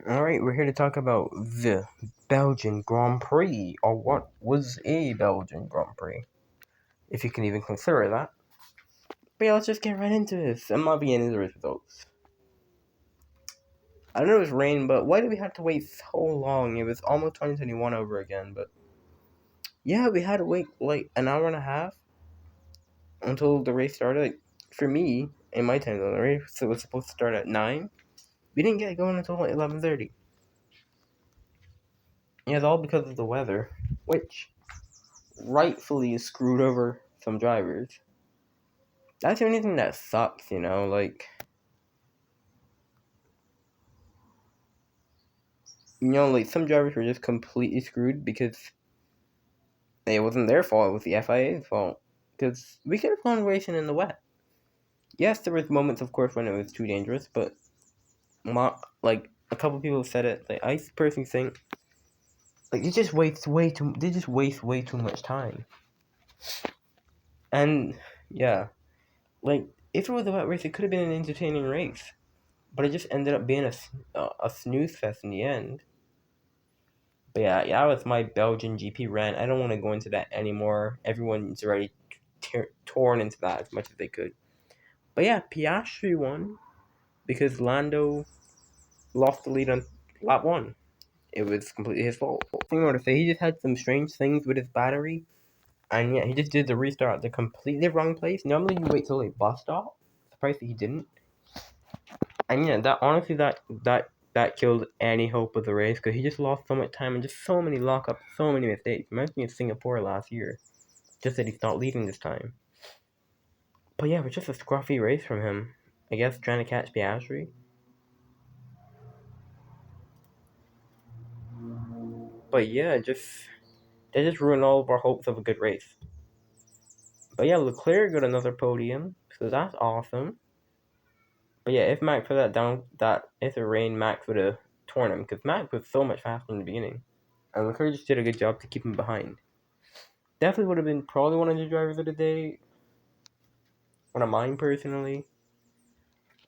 Alright, we're here to talk about the Belgian Grand Prix, or what was a Belgian Grand Prix, if you can even consider that. But yeah, let's just get right into this. I'm not beginning the results. I know it was rain, but why did we have to wait so long? It was almost 2021 over again, but yeah, we had to wait like an hour and a half until the race started. Like, for me, in my time zone, the race was supposed to start at 9. We didn't get going until like 11:30. Yeah, it's all because of the weather, which rightfully screwed over some drivers. That's the only thing that sucks, like some drivers were just completely screwed because it wasn't their fault, it was the FIA's fault. Because we could have gone racing in the wet. Yes, there was moments, of course, when it was too dangerous, but like a couple people said it. Like I personally think, like they just waste way too much time. And yeah, like if it was a wet race, it could have been an entertaining race, but it just ended up being a snooze fest in the end. But yeah, that was my Belgian GP rant. I don't want to go into that anymore. Everyone's already torn into that as much as they could. But yeah, Piastri won because Lando lost the lead on lap 1. It was completely his fault. Thing I want to say, he just had some strange things with his battery. And yeah, he just did the restart at the completely wrong place. Normally you wait till a bus stop. Surprised that he didn't. And yeah, that honestly that killed any hope of the race because he just lost so much time and just so many lockups, so many mistakes. Reminds me of Singapore last year. Just that he's not leading this time. But yeah, it was just a scruffy race from him. I guess trying to catch Piastri. But yeah, they just ruined all of our hopes of a good race. But yeah, Leclerc got another podium, so that's awesome. But yeah, if Max put that if it rained, Max would have torn him because Max was so much faster in the beginning, and Leclerc just did a good job to keep him behind. Definitely would have been probably one of the drivers of the day, one of mine personally.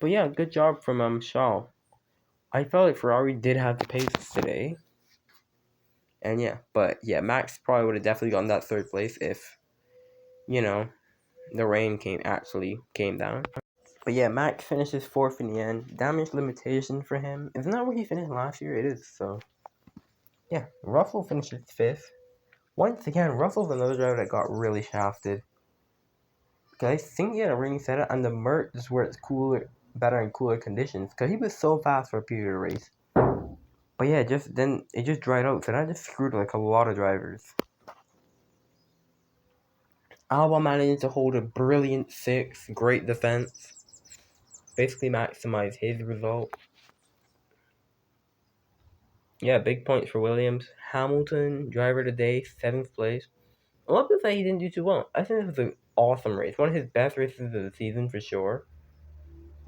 But yeah, good job from Shaw. I felt like Ferrari did have the pace today. And yeah, Max probably would have definitely gotten that third place if, you know, the rain came down. But yeah, Max finishes fourth in the end. Damage limitation for him. Isn't that where he finished last year? It is, so. Yeah, Russell finishes fifth. Once again, Russell's another driver that got really shafted. Because I think he had a rainy setup, and the Mert is where it's better in cooler conditions. Because he was so fast for a period of race. But yeah, it just dried out, so that just screwed like a lot of drivers. Albon managed to hold a brilliant sixth, great defense. Basically maximize his result. Yeah, big points for Williams. Hamilton, driver of the day, 7th place. A lot of people say he didn't do too well. I think this was an awesome race. One of his best races of the season for sure.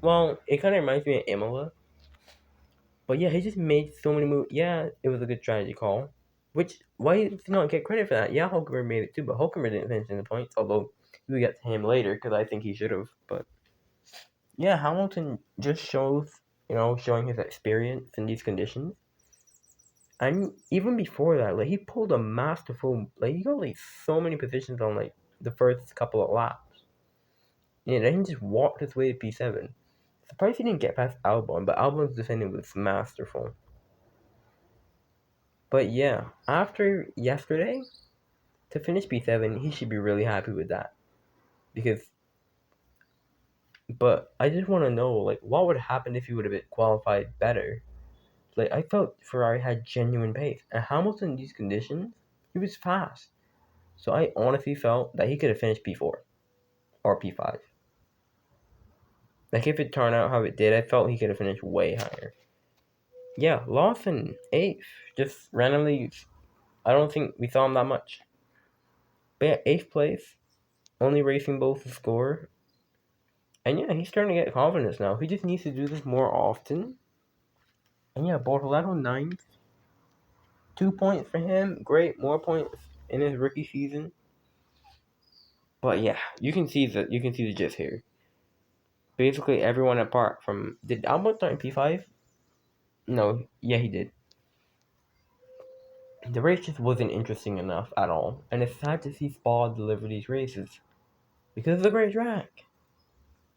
Well, it kind of reminds me of Imola. But yeah, he just made so many moves. Yeah, it was a good strategy call. Which, why did he not get credit for that? Yeah, Hulkenberg made it too, but Hulkenberg didn't finish in the points. Although, we'll get to him later, because I think he should have. But yeah, Hamilton just showing his experience in these conditions. And even before that, like, he pulled a masterful, like, he got, like, so many positions on, like, the first couple of laps. Yeah, then he just walked his way to P7. Surprised he didn't get past Albon, but Albon's defending was masterful. But yeah, after yesterday, to finish P7, he should be really happy with that. But I just want to know, like, what would happen if he would have been qualified better? Like, I felt Ferrari had genuine pace. And Hamilton, in these conditions, he was fast. So I honestly felt that he could have finished P4 or P5. Like, if it turned out how it did, I felt he could have finished way higher. Yeah, Lawson, 8th. Just randomly, I don't think we saw him that much. But yeah, 8th place. Only racing both to score. And yeah, he's starting to get confidence now. He just needs to do this more often. And yeah, Bortoleto, 9th. 2 points for him. Great, more points in his rookie season. But yeah, you can see the gist here. Basically, everyone apart from did Albon start in P5? No, yeah, he did. The race just wasn't interesting enough at all, and it's sad to see Spa deliver these races because it's a great track.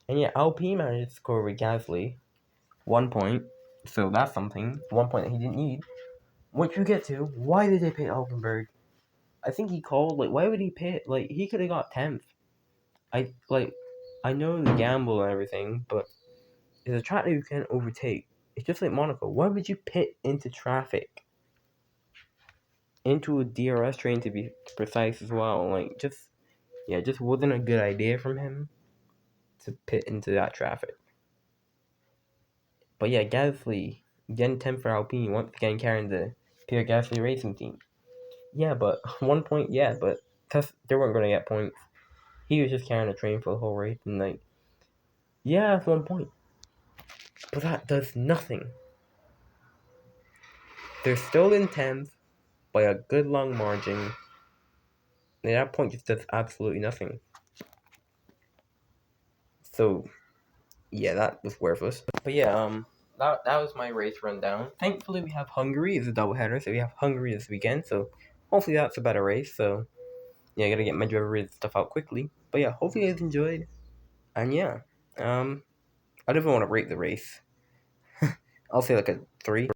And yet, Alpine managed to score with Gasly 1 point, so that's something. 1 point that he didn't need. Which you get to, why did they pit Hulkenberg? I think he called, like, why would he pit? Like, he could have got 10th. I know the gamble and everything, but it's a track that you can't overtake. It's just like Monaco. Why would you pit into traffic? Into a DRS train to be precise as well. Like, just wasn't a good idea from him to pit into that traffic. But yeah, Gasly getting 10th for Alpine, once again carrying the Pierre Gasly racing team. Yeah, but 1 point, yeah, but they weren't going to get points. He was just carrying a train for the whole race, and like, yeah, that's 1 point. But that does nothing. They're still in 10th by a good long margin, and that point just does absolutely nothing. So, yeah, that was worthless. But yeah, that was my race rundown. Thankfully, we have Hungary as a doubleheader, so we have Hungary this weekend. So hopefully that's a better race. So yeah, I gotta get my driver stuff out quickly. But yeah, hopefully you guys enjoyed. And yeah, I don't even want to rate the race. I'll say like a 3.